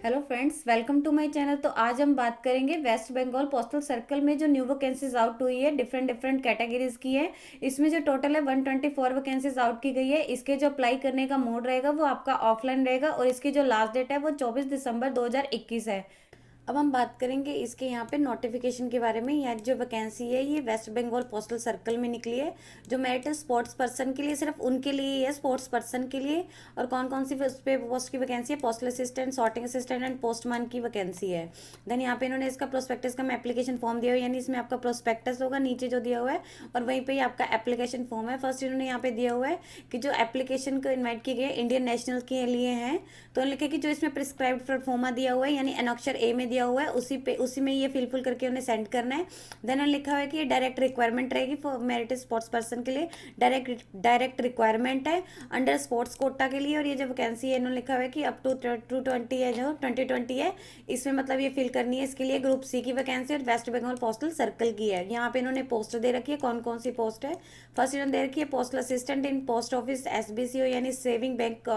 Hello friends, welcome to my channel. तो आज हम बात करेंगे वेस्ट बंगाल पोस्टल सर्कल में जो न्यू वैकेंसीज आउट हुई है, डिफरेंट डिफरेंट कैटेगरीज की है। इसमें जो टोटल है 124 वैकेंसीज आउट की गई है। इसके जो अप्लाई करने का मोड रहेगा वो आपका ऑफलाइन रहेगा और इसकी जो लास्ट डेट है वो 24 दिसंबर 2021 है। अब हम बात करेंगे इसके यहाँ पे नोटिफिकेशन के बारे में। यहाँ जो वैकेंसी है ये वेस्ट बंगाल पोस्टल सर्कल में निकली है। जो मेरिट है स्पोर्ट्स पर्सन के लिए, सिर्फ उनके लिए ही है, स्पोर्ट्स पर्सन के लिए। और कौन कौन सी उस पे पोस्ट की वैकेंसी है? Postal assistant, sorting assistant and postman की वैकेंसी है। देन यहाँ पे इन्होंने इसका प्रोस्पेक्टस का एप्लीकेशन फॉर्म दिया हुआ है, यानी इसमें आपका प्रोस्पेक्टस होगा नीचे जो दिया हुआ है और वहीं पे ही आपका एप्लीकेशन फॉर्म है। फर्स्ट इन्होंने यहाँ पे दिया हुआ है कि जो एप्लीकेशन को इन्वाइट किए गए इंडियन नेशनल के लिए हैं, तो लिखे कि जो इसमें प्रिस्क्राइब्ड प्लेटफॉर्मा दिया हुआ है यानी एनॉक्शर ए में दिया हुआ है उसी में ये फिल करके उन्हें सेंड करना है। देन लिखा हुआ है कि ये डायरेक्ट रिक्वायरमेंट रहेगी फॉर मेरिट स्पोर्ट्स पर्सन के लिए। डायरेक्ट रिक्वायरमेंट है अंडर स्पोर्ट्स कोटा के लिए। और ये जो वैकेंसी है इन्होंने लिखा हुआ है कि अप टू 20 है, जो 2020 है, इसमें मतलब ये फिल करनी है। इसके लिए ग्रुप सी की वैकेंसी और वेस्ट बंगाल पोस्टल सर्कल की है। यहाँ पे इन्होंने पोस्ट दे रखी है, कौन कौन सी पोस्ट है। फर्स्ट इन्होंने दे रखी है postal assistant in post office SBCO यानी सेविंग बैंक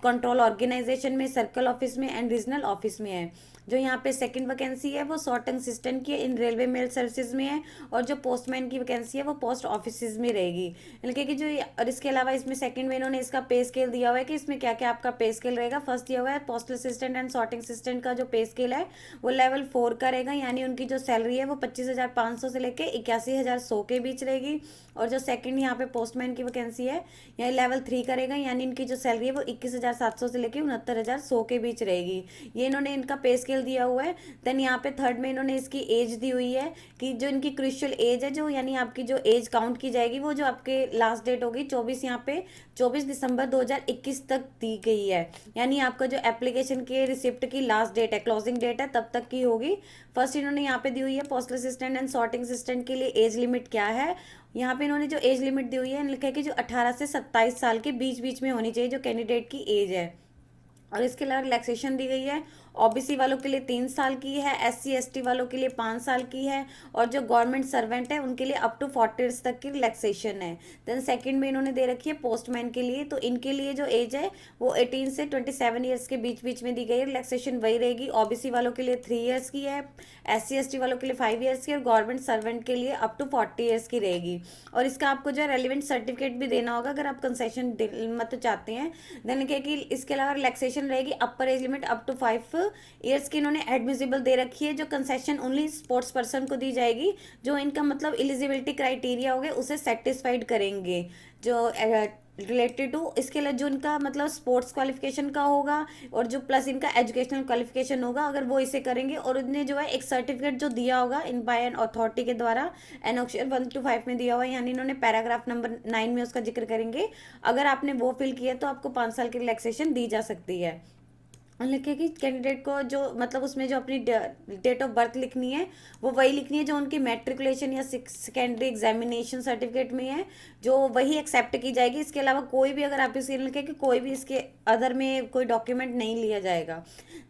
कंट्रोल ऑर्गेनाइजेशन में, सर्कल ऑफिस में एंड रीजनल ऑफिस में है। जो यहाँ पे सेकंड वैकेंसी है वो सॉर्टिंग असिस्टेंट की इन रेलवे मेल सर्विसेज में है। और जो पोस्टमैन की वैकेंसी है वो पोस्ट ऑफिस में रहेगी। बल्कि कि जो और इसके अलावा इसमें सेकंड में इन्होंने इसका पे स्केल दिया हुआ है कि इसमें क्या क्या आपका पे स्केल रहेगा। फर्स्ट दिया हुआ है postal assistant and sorting assistant का जो पे स्केल है वो लेवल 4 का रहेगा, यानी उनकी जो सैलरी है वो 25,500 से लेकर 81,100 के बीच रहेगी। और जो सेकंड यहाँ पे पोस्टमैन की वैकेंसी है यहाँ लेवल 3 करेगा, यानी इनकी जो सैलरी है वो 21,700 से लेकर 69,100 के बीच रहेगी। ये इन्होंने इनका पे स्केल दिया हुआ है। देन यहाँ पे थर्ड में इन्होंने इसकी एज दी हुई है कि जो इनकी क्रुशियल एज है, जो यानी आपकी जो एज काउंट की जाएगी वो जो आपके लास्ट डेट होगी 24, यहाँ पे 24 दिसंबर 2021 तक दी गई है। यानी आपका जो एप्लीकेशन के रिसिप्ट की लास्ट डेट है, क्लोजिंग डेट है, तब तक की होगी। फर्स्ट इन्होंने यहाँ पे दी हुई है postal assistant and sorting assistant के लिए एज लिमिट क्या है। यहाँ पे इन्होंने जो एज लिमिट दी हुई है लिखा है कि जो 18 से 27 साल के बीच बीच में होनी चाहिए जो कैंडिडेट की एज है। और इसके अलावा रिलैक्सेशन दी गई है। OBC वालों के लिए 3 साल की है, SC ST वालों के लिए 5 साल की है और जो गवर्नमेंट सर्वेंट है उनके लिए अप टू 40 ईयर्स तक की रिलैक्सेशन है। देन सेकंड में इन्होंने दे रखी है पोस्टमैन के लिए, तो इनके लिए जो एज है वो 18 से 27 ईयर्स के बीच बीच में दी गई है। रिलैक्सेशन वही रहेगी। OBC वालों के लिए 3 ईयर्स की है, SC ST वालों के लिए 5 ईयर्स की और गवर्नमेंट सर्वेंट के लिए अप टू 40 ईयर्स की रहेगी। और इसका आपको जो है रेलिवेंट सर्टिफिकेट भी देना होगा अगर आप कंसेशन मतलब चाहते हैं। देन क्या कि इसके अलावा रिलैक्सेशन रहेगी। Upper age limit up to 5 years की इन्होंने एडमिसिबल दे रखी है। जो कंसेशन ओनली स्पोर्ट्स पर्सन को दी जाएगी जो इनका मतलब एलिजिबिलिटी क्राइटेरिया हो गया उसे सेटिस्फाइड करेंगे जो रिलेटेड टू। इसके लिए जो इनका मतलब स्पोर्ट्स क्वालिफिकेशन का होगा और जो प्लस इनका एजुकेशनल क्वालिफिकेशन होगा अगर वो इसे करेंगे और उन्हें जो है एक सर्टिफिकेट जो दिया होगा इन बाय एन अथॉरिटी के द्वारा एनोक्शियर 1 to 5 में दिया हुआ है, यानी इन्होंने पैराग्राफ नंबर 9 में उसका जिक्र करेंगे। अगर आपने वो फिल किया तो आपको 5 साल की रिलैक्सेशन दी जा सकती है। लिखे कि कैंडिडेट को जो मतलब उसमें जो अपनी डेट ऑफ बर्थ लिखनी है वो वही लिखनी है जो उनकी मैट्रिकुलेशन या सेकेंडरी एग्जामिनेशन सर्टिफिकेट में है, जो वही एक्सेप्ट की जाएगी। इसके अलावा कोई भी अगर आप इसे लिखे कि कोई भी इसके अदर में कोई डॉक्यूमेंट नहीं लिया जाएगा।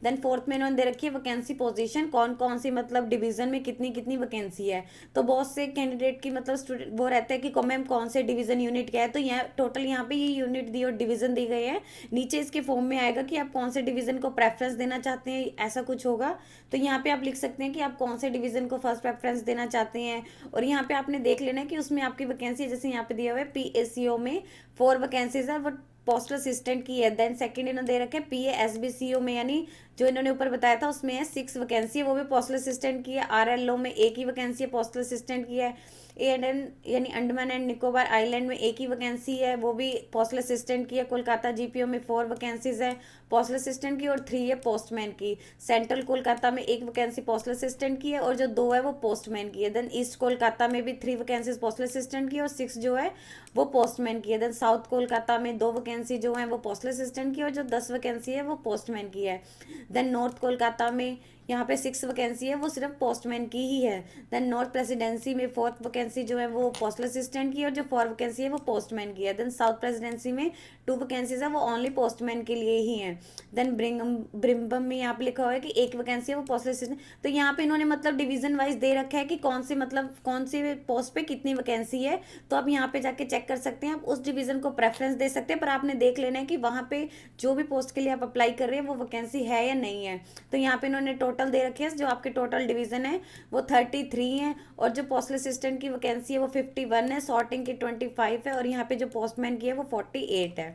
देन फोर्थ में इन्होंने दे रखी है वैकेंसी पोजीशन, कौन कौन सी मतलब डिवीजन में कितनी कितनी वैकेंसी है। तो बहुत से कैंडिडेट की मतलब स्टूडेंट वो रहता है कि मैम कौन से डिवीजन यूनिट क्या है, तो यहाँ टोटल यहाँ पे ये यूनिट दी और डिवीजन दी गई है। नीचे इसके फॉर्म में आएगा कि आप कौन से डिवीजन को प्रेफरेंस देना चाहते हैं, ऐसा कुछ होगा। तो यहाँ पे आप लिख सकते हैं कि आप कौन से डिवीजन को फर्स्ट प्रेफरेंस देना चाहते हैं। और यहाँ पे आपने देख लेना कि उसमें आपकी वैकेंसी जैसे यहाँ पे दिया हुआ है PACO में 4 वैकेंसीज है वो पोस्टल असिस्टेंट की है। देन सेकंड इन्होंने दे रखे PASBCO में यानी जो इन्होंने ऊपर बताया था उसमें है 6 वैकेंसी है, वो भी पोस्टल असिस्टेंट की है। RLO में एक ही वैकेंसी है, पोस्टल असिस्टेंट की है। ANN यानी अंडमान एंड निकोबार आइलैंड में एक ही वैकेंसी है, वो भी पोस्टल असिस्टेंट की है। कोलकाता GPO में 4 वैकेंसीज है पोस्टल असिस्टेंट की और 3 है पोस्टमैन की। सेंट्रल कोलकाता में एक वैकेंसी पोस्टल असिस्टेंट की है और जो 2 है वो पोस्टमैन की है। देन ईस्ट कोलकाता में भी 3 वैकेंसीज पोस्टल असिस्टेंट की और 6 जो है वो पोस्टमैन की है। देन साउथ कोलकाता में 2 वैकेंसी जो है वो पोस्टल असिस्टेंट की और जो 10 वैकेंसी है वो पोस्टमैन की है। देन नॉर्थ कोलकाता में यहाँ पे 6 वैकेंसी है वो सिर्फ पोस्टमैन की ही है। देन नॉर्थ प्रेसिडेंसी में 4th वैकेंसी जो है वो पोस्टल असिस्टेंट की है, और जो 4 वैकेंसी है वो पोस्टमैन की है। देन साउथ प्रेसिडेंसी में 2 वैकेंसीज है वो ओनली पोस्टमैन के लिए ही है। देन ब्रिम्बम में यहाँ पे लिखा हुआ है कि 1 वैकेंसी है वो पोस्टल असिस्टेंट। तो यहाँ पे इन्होंने मतलब डिवीजन वाइज दे रखा है कि कौन से मतलब कौन से पोस्ट पे कितनी वैकेंसी है। तो आप यहाँ पे जाके चेक कर सकते हैं, आप उस डिवीजन को प्रेफरेंस दे सकते हैं, पर आपने देख लेना है कि वहाँ पे जो भी पोस्ट के लिए आप अप्लाई कर रहे हैं वो वैकेंसी है या नहीं है। तो यहाँ पे इन्होंने टोटल दे रखे हैं, जो आपके टोटल डिवीजन है वो 33 है, और जो पोस्टल असिस्टेंट की वैकेंसी है वो 51 है, सॉर्टिंग की 25 है, और यहाँ पे जो पोस्टमैन की है वो 48 है।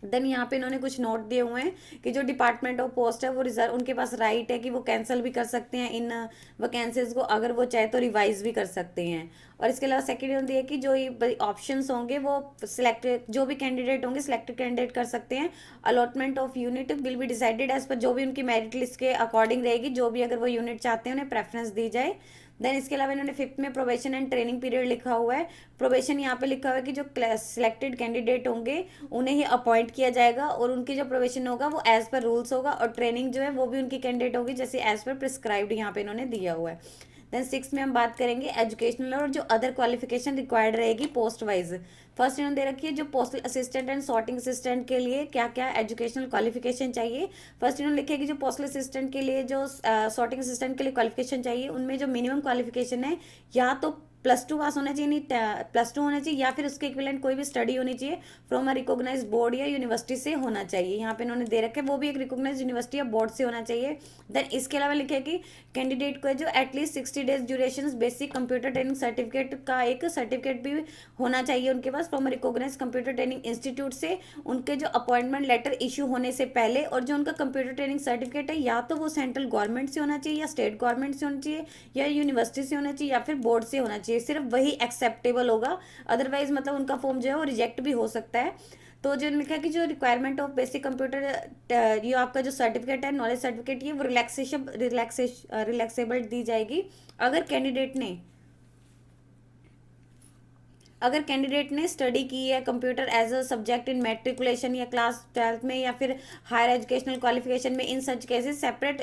देन यहाँ पे इन्होंने कुछ नोट दिए हुए हैं कि जो डिपार्टमेंट ऑफ पोस्ट है वो रिजर्व, उनके पास राइट है कि वो कैंसिल भी कर सकते हैं इन वैकेंसीज को, अगर वो चाहे तो रिवाइज भी कर सकते हैं। और इसके अलावा सेकेंड होती है कि जो ये ऑप्शंस होंगे वो सिलेक्टेड, जो भी कैंडिडेट होंगे सिलेक्टेड कैंडिडेट कर सकते हैं। Allotment of unit will be decided as per, जो भी उनकी मेरिट लिस्ट के अकॉर्डिंग रहेगी, जो भी अगर वो यूनिट चाहते हैं उन्हें प्रेफरेंस दी जाए। देन इसके अलावा इन्होंने 5th में प्रोबेशन एंड ट्रेनिंग पीरियड लिखा हुआ है। प्रोबेशन यहाँ पे लिखा हुआ है कि जो सिलेक्टेड कैंडिडेट होंगे उन्हें ही अपॉइंट किया जाएगा, और उनकी जो प्रोबेशन होगा वो एज पर रूल्स होगा, और ट्रेनिंग जो है वो भी उनकी कैंडिडेट होगी जैसे एज पर प्रिस्क्राइब्ड यहाँ पे इन्होंने दिया हुआ है। देन 6 में हम बात करेंगे एजुकेशनल और जो अदर क्वालिफिकेशन रिक्वायर्ड रहेगी पोस्ट वाइज। फर्स्ट इन्होंने दे रखी है जो postal assistant and sorting assistant के लिए क्या क्या एजुकेशनल क्वालिफिकेशन चाहिए। फर्स्ट इन्होंने लिखा है कि जो पोस्टल असिस्टेंट के लिए जो सॉर्टिंग असिस्टेंट के लिए क्वालिफिकेशन चाहिए, उनमें जो मिनिमम क्वालिफिकेशन है या तो +2 पास होना चाहिए, नहीं +2 होना चाहिए, या फिर उसके इक्विवेलेंट कोई भी स्टडी होनी चाहिए फ्रॉम अ रिकॉग्नाइज्ड बोर्ड या यूनिवर्सिटी से होना चाहिए। यहाँ पे इन्होंने दे रखे वो भी एक रिकॉग्नाइज्ड यूनिवर्सिटी या बोर्ड से होना चाहिए। देन इसके अलावा लिखे कि कैंडिडेट को जो at least 60 days duration basic computer training certificate का एक सर्टिफिकेट भी होना चाहिए उनके पास from recognised computer training institute से, उनके जो अपॉइंटमेंट लेटर इशू होने से पहले। और जो उनका कंप्यूटर ट्रेनिंग सर्टिफिकेट है या तो वो सेंट्रल गवर्नमेंट से होना चाहिए या स्टेट गवर्नमेंट से होना चाहिए या यूनिवर्सिटी से होना चाहिए या फिर बोर्ड से होना चाहिए, सिर्फ वही एक्सेप्टेबल होगा। अदरवाइज मतलब उनका फॉर्म जो है वो रिजेक्ट भी हो सकता है। तो जो लिखा है कि जो रिक्वायरमेंट ऑफ बेसिक कंप्यूटर ये आपका जो सर्टिफिकेट है नॉलेज सर्टिफिकेट, ये वो रिलैक्सेबल दी जाएगी अगर कैंडिडेट ने स्टडी की है computer as a subject in matriculation या क्लास 12th में या फिर हायर एजुकेशनल क्वालिफिकेशन में, इन सच केसेस सेपरेट,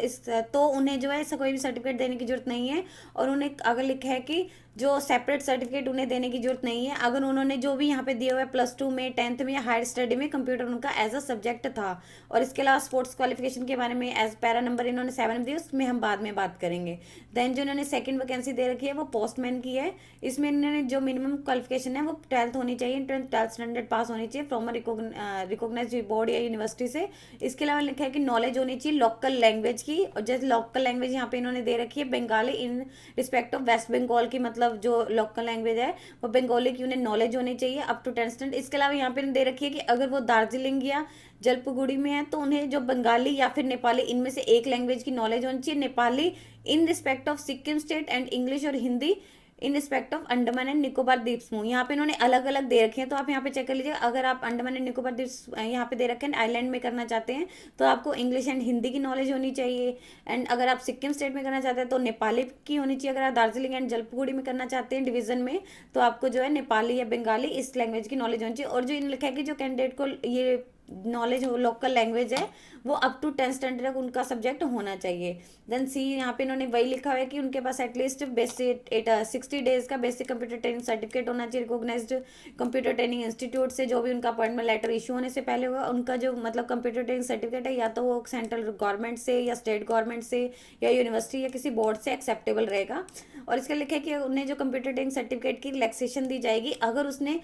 तो उन्हें जो है ऐसा कोई भी सर्टिफिकेट देने की जरूरत नहीं है। और उन्हें अगर लिखा है कि जो सेपरेट सर्टिफिकेट उन्हें देने की जरूरत नहीं है अगर उन्होंने जो भी यहाँ पे दिया हुआ है +2 में 10th में या हायर स्टडी में कंप्यूटर उनका एज अ सब्जेक्ट था। और इसके अलावा स्पोर्ट्स क्वालिफिकेशन के बारे में एज पैरा नंबर इन्होंने 7 में दिया, उसमें हम बाद में बात करेंगे। देन जो इन्होंने सेकंड वैकेंसी दे रखी है वो पोस्टमैन की है। इसमें इन्होंने जो मिनिमम क्वालिफिकेशन है वो 12th होनी चाहिए, 12th स्टैंडर्ड पास होनी चाहिए फ्रॉम रिकॉग्नाइज्ड बोर्ड या यूनिवर्सिटी से। इसके अलावा लिखा है कि नॉलेज होनी चाहिए लोकल लैंग्वेज की, और जैसे लोकल लैंग्वेज यहाँ पे इन्होंने दे रखी है Bengali in respect of West Bengal की, मतलब जो लोकल लैंग्वेज है वो बंगाली की उन्हें नॉलेज होनी चाहिए अप टू 10th स्टैंडर्ड। इसके अलावा यहाँ पे दे रखी है कि अगर वो दार्जिलिंग या जलपाईगुड़ी में है तो उन्हें जो बंगाली या फिर नेपाली इनमें से एक लैंग्वेज की नॉलेज होनी चाहिए। Nepali in respect of Sikkim state and English और Hindi in respect of Andaman and Nicobar द्वीप समूह। यहाँ पे इन्होंने अलग अलग दे रखे हैं, तो आप यहाँ पे चेक कर लीजिए। अगर आप अंडमान एंड निकोबार द्वीप यहाँ पे दे रखे हैं आइलैंड में करना चाहते हैं तो आपको इंग्लिश एंड हिंदी की नॉलेज होनी चाहिए। एंड अगर आप सिक्किम स्टेट में करना चाहते हैं तो नेपाली की होनी चाहिए। अगर आप दार्जिलिंग एंड जलपाईगुड़ी में करना चाहते हैं डिवीजन में तो आपको जो है नेपाली या बंगाली इस लैंग्वेज की नॉलेज होनी चाहिए। और जो इन लिखा है कि जो कैंडिडेट को ये नॉलेज हो लोकल लैंग्वेज है वो अप टू 10th स्टैंडर्ड तक उनका सब्जेक्ट होना चाहिए। देन सी यहाँ पे इन्होंने वही लिखा हुआ है कि उनके पास एटलीस्ट बेसिक 60 डेज का बेसिक कंप्यूटर ट्रेनिंग सर्टिफिकेट होना चाहिए रिकॉग्नाइज्ड कंप्यूटर ट्रेनिंग इंस्टीट्यूट से, जो भी उनका अपॉइंटमेंट लेटर इशू होने से पहले होगा। उनका जो मतलब कंप्यूटर ट्रेनिंग सर्टिफिकेट है या तो वो सेंट्रल गवर्नमेंट से या स्टेट गवर्नमेंट से या यूनिवर्सिटी या किसी बोर्ड से एक्सेप्टेबल रहेगा। और इसका लिखा है कि उन्हें जो कंप्यूटर ट्रेनिंग सर्टिफिकेट की रिलैक्सेशन दी जाएगी अगर उसने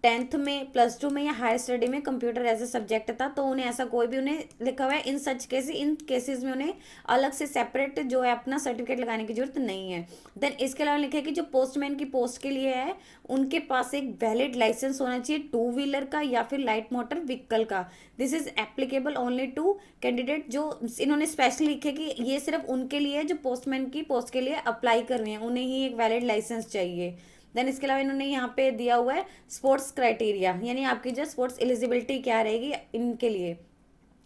10th में +2 में या हायर स्टडी में कंप्यूटर एज ए सब्जेक्ट था, तो उन्हें ऐसा कोई भी उन्हें लिखा हुआ है इन सच केसेस, इन केसेस में उन्हें अलग से सेपरेट जो है अपना सर्टिफिकेट लगाने की जरूरत नहीं है। देन इसके अलावा लिखा है कि जो पोस्टमैन की पोस्ट के लिए है उनके पास एक वैलिड लाइसेंस होना चाहिए 2 व्हीलर का या फिर लाइट मोटर व्हीकल का। This is applicable only to candidate, जो इन्होंने स्पेशली लिखे कि ये सिर्फ उनके लिए जो पोस्टमैन की पोस्ट के लिए अप्लाई कर रहे हैं उन्हें ही एक वैलिड लाइसेंस चाहिए। देन इसके अलावा इन्होंने यहाँ पे दिया हुआ है स्पोर्ट्स क्राइटेरिया, यानी आपकी जो स्पोर्ट्स एलिजिबिलिटी क्या रहेगी इनके लिए।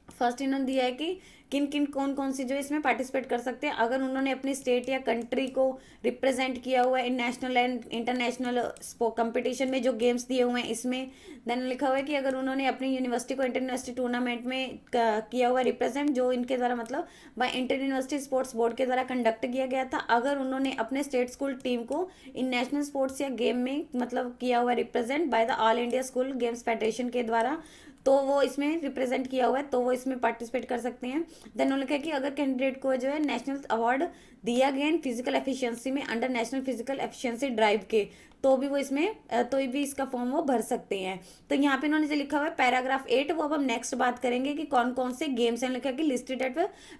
फर्स्ट इन्होंने दिया है कि किन किन कौन कौन सी जो इसमें पार्टिसिपेट कर सकते हैं, अगर उन्होंने अपनी स्टेट या कंट्री को रिप्रेजेंट किया हुआ है इन नेशनल एंड इंटरनेशनल कंपटीशन में जो गेम्स दिए हुए हैं इसमें। देन लिखा हुआ है कि अगर उन्होंने अपनी यूनिवर्सिटी को इंटर यूनिवर्सिटी टूर्नामेंट में किया हुआ रिप्रेजेंट, जो इनके द्वारा मतलब by inter university sports board के द्वारा कंडक्ट किया गया था, अगर उन्होंने अपने स्टेट स्कूल टीम को इन नेशनल स्पोर्ट्स या गेम में मतलब किया हुआ represent by the all India school games federation के द्वारा, तो वो इसमें रिप्रेजेंट किया हुआ है तो वो इसमें पार्टिसिपेट कर सकते हैं। देन उन्होंने कहा कि अगर कैंडिडेट को जो है नेशनल अवार्ड दिया गया इन फिजिकल एफिशिएंसी में under national physical efficiency drive के, तो भी वो इसमें तो भी इसका फॉर्म वो भर सकते हैं। तो यहाँ पे इन्होंने जो लिखा हुआ है पैराग्राफ 8, वो अब हम नेक्स्ट बात करेंगे कि कौन कौन से गेम्स हैं। लिखा कि लिस्टेड एट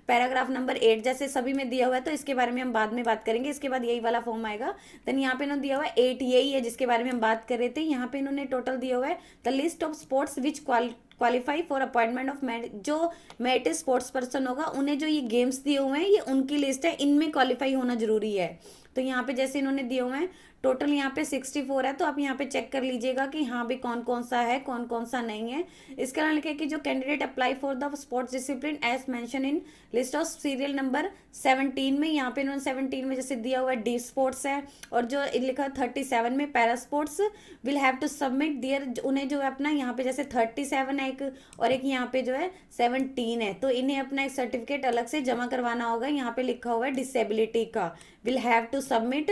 पैराग्राफ नंबर 8, जैसे सभी में दिया हुआ है तो इसके बारे में हम बाद में बात करेंगे, इसके बाद यही वाला फॉर्म आएगा। देन यहाँ पे इन्होंने दिया हुआ है 8, यही है जिसके बारे में हम बात कर रहे थे। यहाँ पे इन्होंने टोटल दिया हुआ है the list of sports which qualify for appointment of merit, जो मेरिट स्पोर्ट्स पर्सन होगा उन्हें जो ये गेम्स दिए हुए हैं ये उनकी लिस्ट है, इनमें क्वालिफाई होना जरूरी है। तो यहाँ पे जैसे इन्होंने दिए हुए हैं टोटल यहाँ पे 64 है, तो आप यहाँ पे चेक कर लीजिएगा कि हाँ भी कौन कौन सा है कौन कौन सा नहीं है। इसके अलावा लिखा है कि जो candidate apply for the sports discipline as mentioned in list of serial number 17 में, यहाँ पे इन्होंने 17 में जैसे दिया हुआ है डी स्पोर्ट्स है, और जो लिखा 37 में para sports will have to submit their, उन्हें जो है अपना यहाँ पे जैसे 37 है एक, और एक यहाँ पे जो है 17 है, तो इन्हें अपना एक सर्टिफिकेट अलग से जमा करवाना होगा। यहाँ पे लिखा हुआ है डिसेबिलिटी का, will have to submit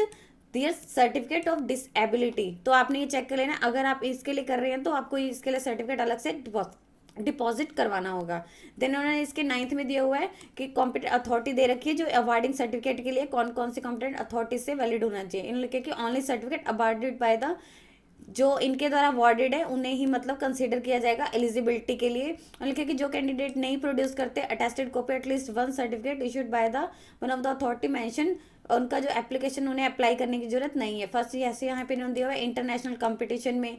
their certificate of disability, तो आपने ये चेक कर लेना। अगर आप इसके लिए कर रहे हैं तो आपको इसके लिए सर्टिफिकेट अलग से डिपॉजिट करवाना होगा। देन उन्होंने इसके 9th में दिया हुआ है कि कॉम्पिटेंट अथॉरिटी दे रखी है जो अवार्डिंग सर्टिफिकेट के लिए कौन कौन से कॉम्पिटेंट अथॉरिटी से वैलिड होना चाहिए। इन्होंने लिखा कि only certificate awarded by the, जो इनके द्वारा अवार्डेड है उन्हें ही मतलब कंसीडर किया जाएगा एलिजिबिलिटी के लिए। और लिखा कि जो कैंडिडेट नहीं प्रोड्यूस करते attested copy at least one certificate issued by the one of the authority mention, उनका जो एप्लीकेशन उन्हें अप्लाई करने की जरूरत नहीं है। फर्स्ट ऐसे यहाँ पे इन्होंने दिया हुआ है इंटरनेशनल कंपटीशन में,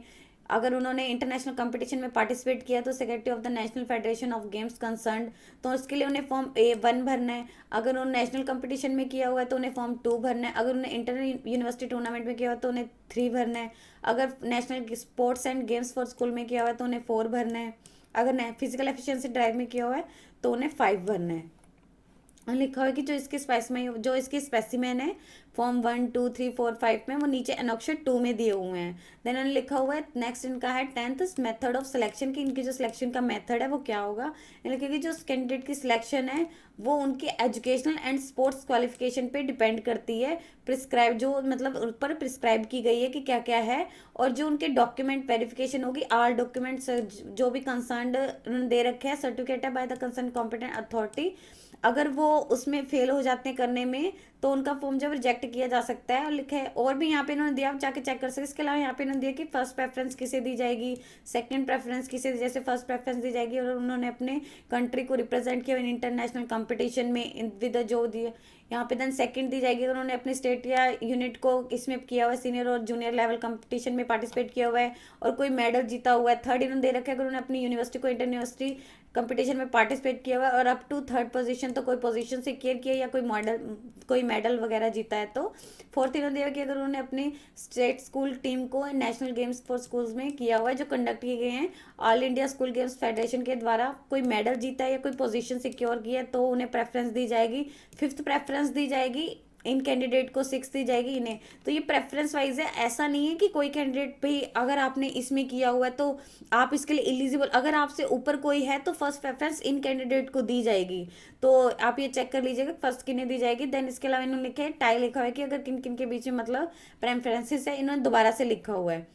अगर उन्होंने इंटरनेशनल कंपटीशन में पार्टिसिपेट किया तो secretary of the national federation of games concern, तो उसके लिए उन्हें फॉर्म A1 भरना है। अगर उन्होंने नेशनल कंपटीशन में किया हुआ है तो उन्हें फॉर्म 2 भरना है। अगर उन्होंने इंटर यूनिवर्सिटी टूर्नामेंट में किया हुआ है तो उन्हें 3 भरना है। अगर national sports and games for school में किया हुआ है तो उन्हें 4 भरना है। अगर फिजिकल एफिशिएंसी ड्राइव में किया हुआ है तो उन्हें 5 भरना है। और लिखा हुआ है कि जो इसके स्पेसिमेन है फॉर्म 1, 2, 3, 4, 5 में, वो नीचे एनॉक्शर 2 में दिए हुए हैं। देन उन्होंने लिखा हुआ है नेक्स्ट इनका है 10th मेथड ऑफ सिलेक्शन, की इनकी जो सिलेक्शन का मेथड है वो क्या होगा। क्योंकि जो कैंडिडेट की सिलेक्शन है वो उनके एजुकेशनल एंड स्पोर्ट्स क्वालिफिकेशन पे डिपेंड करती है, प्रिस्क्राइब जो मतलब ऊपर प्रिस्क्राइब की गई है कि क्या क्या है, और जो उनके डॉक्यूमेंट वेरिफिकेशन होगी, आल डॉक्यूमेंट्स जो भी कंसर्न उन्होंने दे रखे हैं सर्टिफिकेट है by the concern competent authority, अगर वो उसमें फेल हो जाते हैं करने में तो उनका फॉर्म जब रिजेक्ट किया जा सकता है। और लिखा है और भी यहाँ पे इन्होंने दिया, आप जाके चेक कर सकते हैं। इसके अलावा यहाँ पे इन्होंने दिया कि फर्स्ट प्रेफरेंस किसे दी जाएगी, सेकंड प्रेफरेंस किसे, जैसे फर्स्ट प्रेफरेंस दी जाएगी और उन्होंने अपने कंट्री को रिप्रेजेंट किया इन इंटरनेशनल कंपटीशन में विद जो दिए यहाँ पे। देन सेकंड दी जाएगी अगर उन्होंने अपने स्टेट या यूनिट को इसमें किया हुआ है, सीनियर और जूनियर लेवल कंपटीशन में पार्टिसिपेट किया हुआ है और कोई मेडल जीता हुआ है। थर्ड इन्होंने दे रखा है अगर उन्होंने अपनी यूनिवर्सिटी को इंटर यूनिवर्सिटी कंपटीशन में पार्टिसिपेट किया हुआ है और अप टू 3rd पोजीशन, तो कोई पोजीशन सिक्योर किया या कोई मेडल वगैरह जीता है। तो फोर्थ इन्होंने दिया कि अगर उन्होंने अपनी स्टेट स्कूल टीम को नेशनल गेम्स फॉर स्कूल्स में किया हुआ है जो कंडक्ट किए गए हैं all India school games federation के द्वारा, कोई मेडल जीता है या कोई पोजीशन सिक्योर किया है तो उन्हें प्रेफरेंस दी जाएगी। 5th प्रेफरेंस दी जाएगी इन कैंडिडेट को, 6 दी जाएगी इन्हें। तो ये प्रेफरेंस वाइज है, ऐसा नहीं है कि कोई कैंडिडेट भी अगर आपने इसमें किया हुआ है तो आप इसके लिए एलिजिबल, अगर आपसे ऊपर कोई है तो फर्स्ट प्रेफरेंस इन कैंडिडेट को दी जाएगी। तो आप ये चेक कर लीजिएगा फर्स्ट किन्हें दी जाएगी। देन इसके अलावा इन्होंने लिखा है टाई लिखा हुआ है कि अगर किन किन के बीच में मतलब प्रेफरेंसेस है, इन्होंने दोबारा से लिखा हुआ है।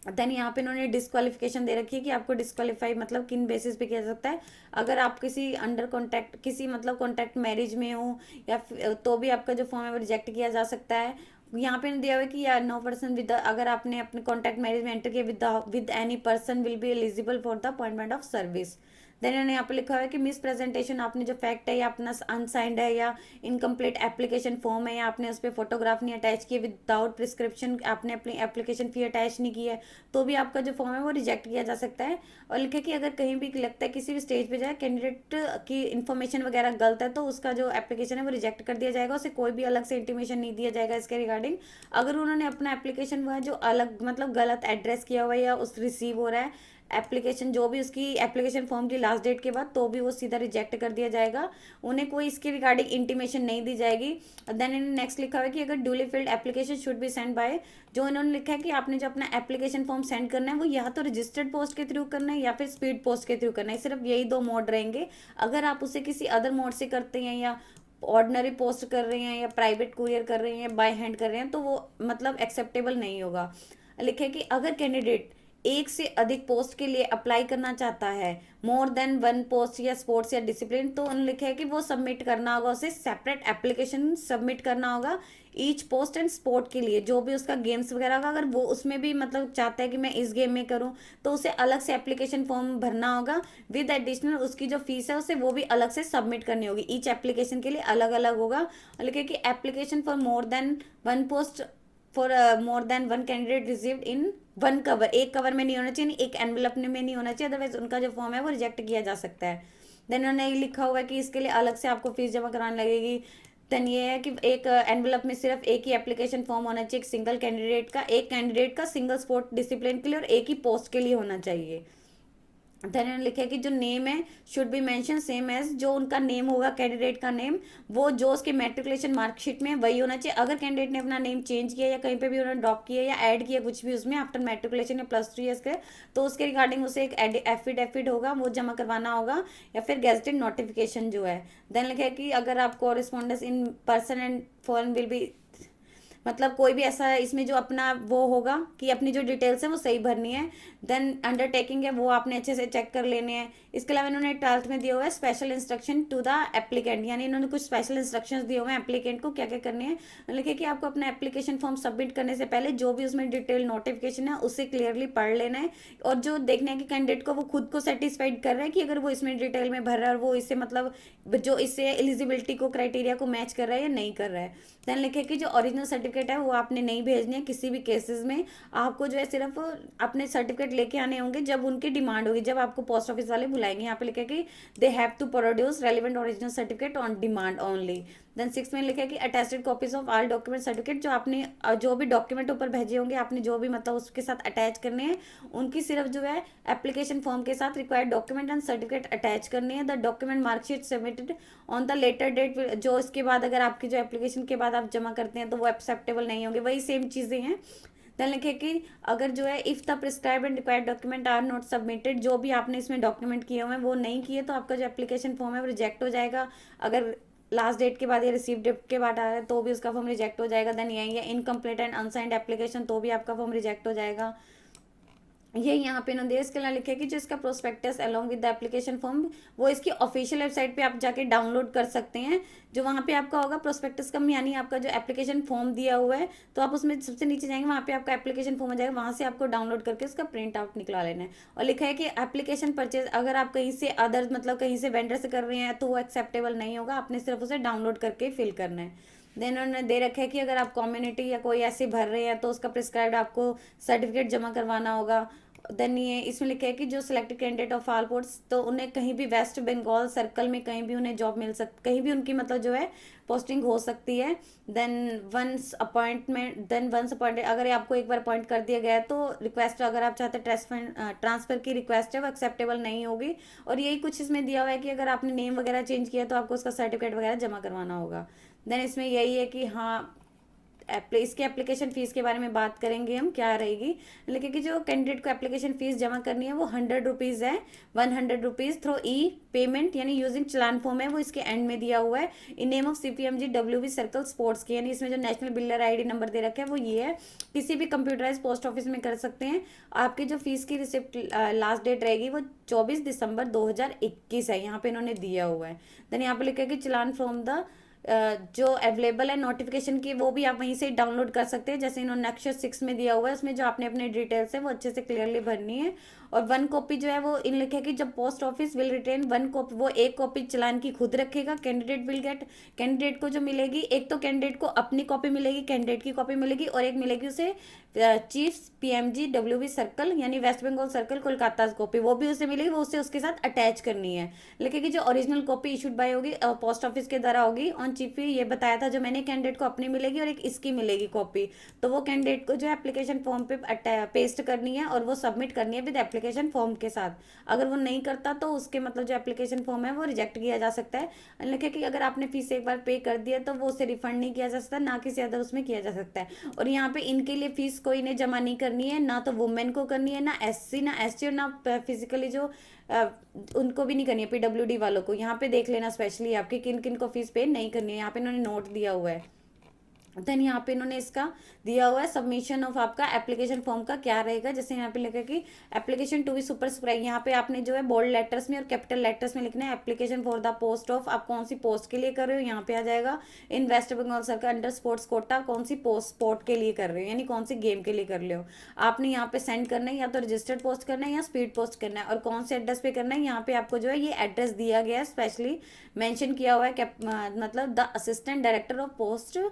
देन यहाँ पे इन्होंने डिस्क्वालिफिकेशन दे रखी है कि आपको डिस्क्वालीफाई मतलब किन बेसिस पे किया जा सकता है। अगर आप किसी अंडर कॉन्टैक्ट किसी मतलब कॉन्टैक्ट मैरिज में हो या तो भी आपका जो फॉर्म है वो रिजेक्ट किया जा सकता है। यहाँ पे दिया हुआ है कि या नो पर्सन विद, अगर आपने अपने कॉन्टैक्ट मैरिज में एंटर किया with any person will be eligible for the appointment of service. Then इन्होंने यहाँ पे लिखा हुआ है कि मिस प्रेजेंटेशन, आपने जो फैक्ट है या अपना अनसाइंड है या इनकम्प्लीट एप्लीकेशन फॉर्म है या आपने उस पर फोटोग्राफ नहीं अटैच किया विदाउट प्रिस्क्रिप्शन, आपने अपनी एप्लीकेशन फी अटैच नहीं की है तो भी आपका जो फॉर्म है वो रिजेक्ट किया जा सकता है। और लिखा कि अगर कहीं भी लगता है किसी भी स्टेज पे जाए कैंडिडेट की इन्फॉर्मेशन वगैरह गलत है तो उसका जो एप्लीकेशन है वो रिजेक्ट कर दिया जाएगा, उसे कोई भी अलग से इंटीमेशन नहीं दिया जाएगा इसके रिगार्डिंग। अगर उन्होंने अपना एप्लीकेशन हुआ है जो अलग मतलब गलत एड्रेस किया हुआ है या उस रिसीव हो रहा है एप्लीकेशन जो भी उसकी एप्लीकेशन फॉर्म की लास्ट डेट के बाद, तो भी वो सीधा रिजेक्ट कर दिया जाएगा, उन्हें कोई इसके रिगार्डिंग इंटीमेशन नहीं दी जाएगी। देन इन्होंने नेक्स्ट लिखा हुआ है कि अगर duly filled application should be send by, जो इन्होंने लिखा है कि आपने जो अपना एप्लीकेशन फॉर्म सेंड करना है वो या तो रजिस्टर्ड पोस्ट के थ्रू करना है या फिर स्पीड पोस्ट के थ्रू करना है, सिर्फ यही दो मोड रहेंगे। अगर आप उसे किसी अदर मोड से करते हैं या ऑर्डिनरी पोस्ट कर रहे हैं या प्राइवेट कुरियर कर रहे हैं या बाय हैंड कर रहे हैं, तो वो मतलब एक्सेप्टेबल नहीं होगा। लिखे कि अगर कैंडिडेट एक से अधिक पोस्ट के लिए अप्लाई करना चाहता है, मोर देन वन पोस्ट या स्पोर्ट्स या डिसिप्लिन, तो उन्होंने लिखा है कि वो सबमिट करना होगा, उसे सेपरेट एप्लीकेशन सबमिट करना होगा ईच पोस्ट एंड स्पोर्ट के लिए। जो भी उसका गेम्स वगैरह होगा, अगर वो उसमें भी मतलब चाहता है कि मैं इस गेम में करूं, तो उसे अलग से एप्लीकेशन फॉर्म भरना होगा विद एडिशनल उसकी जो फीस है उसे वो भी अलग से सबमिट करनी होगी, ईच एप्लीकेशन के लिए अलग अलग होगा। और लिखे कि application for more than one post for more than one candidate received in one cover, एक कवर में नहीं होना चाहिए, एक एनवेलप में नहीं होना चाहिए, अदरवाइज उनका जो फॉर्म है वो रिजेक्ट किया जा सकता है। देन उन्होंने ये लिखा हुआ है कि इसके लिए अलग से आपको फीस जमा कराने लगेगी। देन ये है कि एक एनवेलप में सिर्फ एक ही एप्लीकेशन फॉर्म होना चाहिए, एक सिंगल कैंडिडेट का, एक कैंडिडेट का सिंगल स्पोर्ट डिसिप्लिन के लिए और एक ही पोस्ट के लिए होना चाहिए। देन इन्होंने लिखा है कि जो नेम है should be mention same as, जो उनका नेम होगा कैंडिडेट का नेम, वो जो उसके मेट्रिकुलेशन मार्कशीट में वही होना चाहिए। अगर कैंडिडेट ने अपना नेम चेंज किया या कहीं पे भी उन्होंने ड्रॉप किया या ऐड किया कुछ भी उसमें आफ्टर मेट्रिकुलेशन या +3 ईयर्स के, तो उसके रिगार्डिंग उसे एक एफिडेविट होगा वो जमा करवाना होगा या फिर गेजेटेड नोटिफिकेशन जो है। देन लिखा है कि अगर आप correspondence in person and foreign will be, मतलब कोई भी ऐसा इसमें जो अपना वो होगा कि अपनी जो डिटेल्स है वो सही भरनी है। देन अंडरटेकिंग है वो आपने अच्छे से चेक कर लेने हैं। इसके अलावा इन्होंने 12th में दिया हुआ है special instruction to the applicant, यानी इन्होंने कुछ स्पेशल इंस्ट्रक्शंस दिए हुए हैं एप्लीकेंट को क्या क्या करने हैं। लिखे कि आपको अपना एप्लीकेशन फॉर्म सबमिट करने से पहले जो भी उसमें डिटेल नोटिफिकेशन है उसे क्लियरली पढ़ लेना है, और जो देखना है कि कैंडिडेट को वो खुद को सेटिस्फाइड कर रहा है कि अगर वो इसमें डिटेल में भर रहा है और वो इसे मतलब जो इससे एलिजिबिलिटी को क्राइटेरिया को मैच कर रहा है या नहीं कर रहा है। देन लिखे कि जो ओरिजिनल सर्टिफिकेट है वो आपने नहीं भेजनी है किसी भी केसेस में, आपको जो है सिर्फ अपने सर्टिफिकेट लेके आने होंगे जब उनकी डिमांड होगी, जब आपको पोस्ट ऑफिस वाले बुलाएंगे। यहाँ पे लिखा कि they have to produce relevant original certificate on demand only. Then 6 में लिखा है कि attested copies of all document certificate, जो आपने जो भी डॉक्यूमेंट ऊपर भेजे होंगे आपने जो भी मतलब उसके साथ अटैच करने हैं, उनकी सिर्फ जो है एप्लीकेशन फॉर्म के साथ required document and certificate attach करनी है। The document marksheet submitted on the later date, जो इसके बाद अगर आपकी जो एप्लीकेशन के बाद आप जमा करते हैं तो वो एक्सेप्टेबल नहीं होंगे, वही सेम चीज़ें हैं। देन लिखे कि अगर जो है if the prescribe and required document are not submitted, जो भी आपने इसमें डॉक्यूमेंट किए हुए हैं वो नहीं किए तो आपका जो एप्लीकेशन फॉर्म है वो रिजेक्ट हो जाएगा। अगर लास्ट डेट के बाद या रिसीव डेट के बाद आ रहा है तो भी उसका फॉर्म रिजेक्ट हो जाएगा। देन यही है इनकम्प्लीट एंड अनसाइंड एप्लीकेशन, तो भी आपका फॉर्म रिजेक्ट हो जाएगा। ये यहाँ पे इन्होंने इसके अलावा लिखे कि जो इसका prospectus along with the application form वो इसकी ऑफिशियल वेबसाइट पे आप जाके डाउनलोड कर सकते हैं। जो वहाँ पे आपका होगा प्रोस्पेक्टस का, यानी आपका जो एप्लीकेशन फॉर्म दिया हुआ है, तो आप उसमें सबसे नीचे जाएंगे वहाँ पे आपका एप्लीकेशन फॉर्म आ जाएगा, वहाँ से आपको डाउनलोड करके उसका प्रिंट आउट निकला लेना है। और लिखा है कि एप्लीकेशन परचेज अगर आप कहीं से अदर मतलब कहीं से वेंडर से कर रहे हैं तो वो एक्सेप्टेबल नहीं होगा, आपने सिर्फ उसे डाउनलोड करके फिल करना है। देन उन्होंने दे रखा है कि अगर आप कम्युनिटी या कोई ऐसे भर रहे हैं तो उसका प्रिस्क्राइब्ड आपको सर्टिफिकेट जमा करवाना होगा। देन ये इसमें लिखा है कि जो selected candidate of all ports, तो उन्हें कहीं भी वेस्ट बंगाल सर्कल में कहीं भी उन्हें जॉब मिल सकती, कहीं भी उनकी मतलब जो है पोस्टिंग हो सकती है। देन वंस अपॉइंटेड, अगर आपको एक बार अपॉइंट कर दिया गया है तो रिक्वेस्ट अगर आप चाहते हैं ट्रांसफर की रिक्वेस्ट है वो एक्सेप्टेबल नहीं होगी। और यही कुछ इसमें दिया हुआ है कि अगर आपने नेम वगैरह चेंज किया तो आपको उसका सर्टिफिकेट वगैरह जमा करवाना होगा। देन इसमें यही है कि हाँ इसके एप्लीकेशन फ़ीस के बारे में बात करेंगे हम क्या रहेगी। लेकिन कि जो कैंडिडेट को एप्लीकेशन फ़ीस जमा करनी है वो 100 रुपीज़ है, 100 रुपीज़ थ्रू ई पेमेंट यानी यूजिंग चलान फॉर्म है वो इसके एंड में दिया हुआ है in name of CPMG WB circle sports के, यानी इसमें जो नेशनल बिल्डर ID नंबर दे रखा है वो ये है। किसी भी कंप्यूटराइज पोस्ट ऑफिस में कर सकते हैं। आपकी जो फीस की रिसिप्ट लास्ट डेट रहेगी वो 24 दिसंबर 2021 है, यहाँ पे इन्होंने दिया हुआ है। देन यहाँ पे लिखा है कि चलान फ्रॉम द जो अवेलेबल है नोटिफिकेशन की वो भी आप वहीं से डाउनलोड कर सकते हैं, जैसे इन्होंने अक्षर 6 में दिया हुआ है उसमें जो आपने अपने डिटेल्स है वो अच्छे से क्लियरली भरनी है। और 1 कॉपी जो है वो इन लिखा है कि जब post office will retain 1 copy, वो 1 कॉपी चलान की खुद रखेगा। कैंडिडेट विल गेट, कैंडिडेट को जो मिलेगी, एक तो कैंडिडेट को अपनी कॉपी मिलेगी, कैंडिडेट की कॉपी मिलेगी, और एक मिलेगी उसे चीफ PMG WB सर्कल यानी वेस्ट बंगाल सर्कल कोलकाता कॉपी, वो भी उसे मिलेगी, वो उसे उसके साथ अटैच करनी है। लेकिन कि जो ओरिजिनल कॉपी इशूड बाय होगी पोस्ट ऑफिस के द्वारा होगी ऑन चीफ, ये बताया था जो मैंने, कैंडिडेट को अपनी मिलेगी और एक इसकी मिलेगी कॉपी, तो वो कैंडिडेट को जो एप्लीकेशन फॉर्म पे पेस्ट करनी है और वो सबमिट करनी है विद एप्लीकेशन एप्लीकेशन फॉर्म के साथ। अगर वो नहीं करता तो उसके मतलब जो एप्लीकेशन फॉर्म है वो रिजेक्ट किया जा सकता है। लिखे कि अगर आपने फीस एक बार पे कर दिया तो वो उसे रिफंड नहीं किया जा सकता, ना किसी अदर उसमें किया जा सकता है। और यहाँ पे इनके लिए फीस कोई ने जमा नहीं करनी है, ना तो वुमेन को करनी है, ना एससी ना एसटी और ना फिजिकली जो उनको भी नहीं करनी है, पीडब्ल्यूडी वालों को। यहाँ पे देख लेना स्पेशली आपके किन किन को फीस पे नहीं करनी है, यहाँ पे इन्होंने नोट दिया हुआ है। देन यहाँ पे इन्होंने इसका दिया हुआ है सबमिशन ऑफ आपका एप्लीकेशन फॉर्म का क्या रहेगा। जैसे यहाँ पे लिखा कि एप्लीकेशन टू बी सुपरस्क्राइब, यहाँ पे आपने जो है बोल्ड लेटर्स में और कैपिटल लेटर्स में लिखना है application for the post of, आप कौन सी पोस्ट के लिए कर रहे हो यहाँ पे आ जाएगा। इन वेस्ट बंगाल सरकार अंडर स्पोर्ट्स कोटा, कौन सी पोस्ट स्पोर्ट के लिए कर रहे हो, यानी कौन सी गेम के लिए कर रहे हो। आपने यहाँ पे सेंड करना है, या तो रजिस्टर्ड पोस्ट करना है या स्पीड पोस्ट करना है, और कौन से एड्रेस पे करना है। यहाँ पे आपको जो है ये एड्रेस दिया गया है, स्पेशली मेंशन किया हुआ है मतलब the assistant director of postal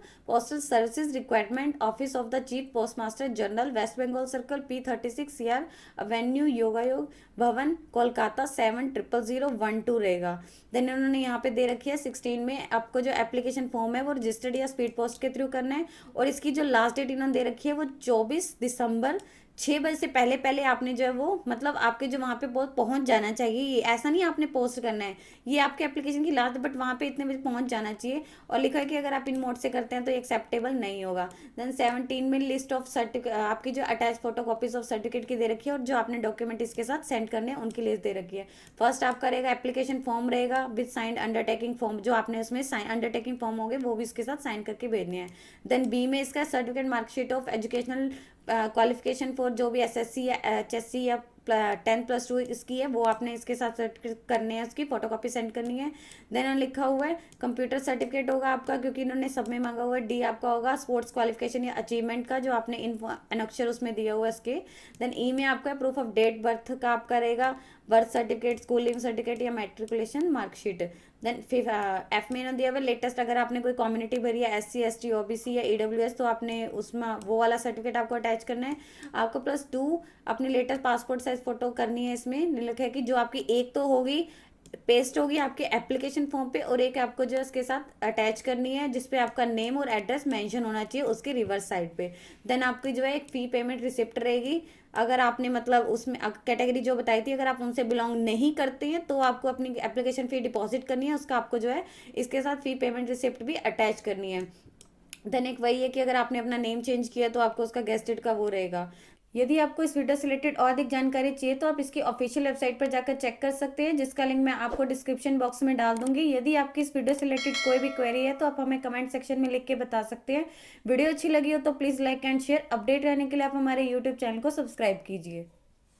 services requirement office of the chief post master general West Bengal circle P36 CR avenue Yogayog Bhavan Kolkata 700012 रहेगा। देन उन्होंने यहाँ पे दे रखी है 16 में आपको जो एप्लीकेशन फॉर्म है वो रजिस्टर्ड या स्पीड पोस्ट के थ्रू करना है। और इसकी जो लास्ट डेट इन्होंने दे रखी है वो 24 दिसंबर 6 बजे से पहले पहले आपने जो है वो मतलब आपके जो वहाँ पे बहुत पहुँच जाना चाहिए। ये ऐसा नहीं आपने पोस्ट करना है, ये आपके एप्लीकेशन की लास्ट, बट वहाँ पे इतने बजे पहुँच जाना चाहिए। और लिखा है कि अगर आप इन मोड से करते हैं तो एक्सेप्टेबल नहीं होगा। देन 17 में लिस्ट ऑफ सर्टिफिकेट आपकी जो attach photo copies of certificate की दे रखी है, और जो आपने डॉक्यूमेंट इसके साथ सेंड करने हैं उनकी लिस्ट दे रखी है। फर्स्ट आपका रहेगा एप्लीकेशन फॉर्म रहेगा विद साइंड अंडरटेकिंग फॉर्म, जो आपने उसमें अंडरटेकिंग फॉर्म होंगे वो भी इसके साथ साइन करके भेजने हैं। देन बी में इसका certificate marksheet of educational qualification for जो भी एसएससी या एचएससी या 10+2 इसकी है वो आपने इसके साथ सर्टिफिकेट करने हैं, उसकी फोटोकॉपी सेंड करनी है। देन लिखा हुआ है कंप्यूटर सर्टिफिकेट होगा आपका, क्योंकि इन्होंने सब में मांगा हुआ है। डी आपका होगा स्पोर्ट्स क्वालिफिकेशन या अचीवमेंट का, जो आपने इन अनक्षर उसमें दिया हुआ है इसके। देन ई में आपका प्रूफ ऑफ डेट बर्थ का आपका रहेगा, बर्थ सर्टिफिकेट, स्कूलिंग सर्टिफिकेट या मेट्रिकुलेशन मार्कशीट। देन फिर एफ में इन्होंने दिया हुआ लेटेस्ट, अगर आपने कोई कम्युनिटी भरी है SC ST OBC या EWS तो आपने उसमें वो वाला सर्टिफिकेट आपको अटैच करना है। आपको +2 अपनी लेटेस्ट पासपोर्ट साइज फोटो करनी है। इसमें लिखा है कि जो आपकी एक तो होगी पेस्ट होगी आपके एप्लीकेशन फॉर्म पे, और एक आपको जो इसके साथ अटैच करनी है जिसपे आपका नेम और एड्रेस मेंशन होना चाहिए उसके रिवर्स साइड पे। देन आपकी जो है एक फी पेमेंट रिसिप्ट रहेगी। अगर आपने मतलब उसमें कैटेगरी जो बताई थी अगर आप उनसे बिलोंग नहीं करते हैं तो आपको अपनी एप्लीकेशन फ़ी डिपॉजिट करनी है, उसका आपको जो है इसके साथ फ़ी पेमेंट रिसिप्ट भी अटैच करनी है। देन एक वही है कि अगर आपने अपना नेम चेंज किया तो आपको उसका गेस्टेड का वो रहेगा। यदि आपको इस वीडियो से रिलेटेड और अधिक जानकारी चाहिए तो आप इसकी ऑफिशियल वेबसाइट पर जाकर चेक कर सकते हैं, जिसका लिंक मैं आपको डिस्क्रिप्शन बॉक्स में डाल दूंगी। यदि आपकी इस वीडियो से रिलेटेड कोई भी क्वेरी है तो आप हमें कमेंट सेक्शन में लिख के बता सकते हैं। वीडियो अच्छी लगी हो तो please like and share. Update रहने के लिए आप हमारे यूट्यूब चैनल को सब्सक्राइब कीजिए।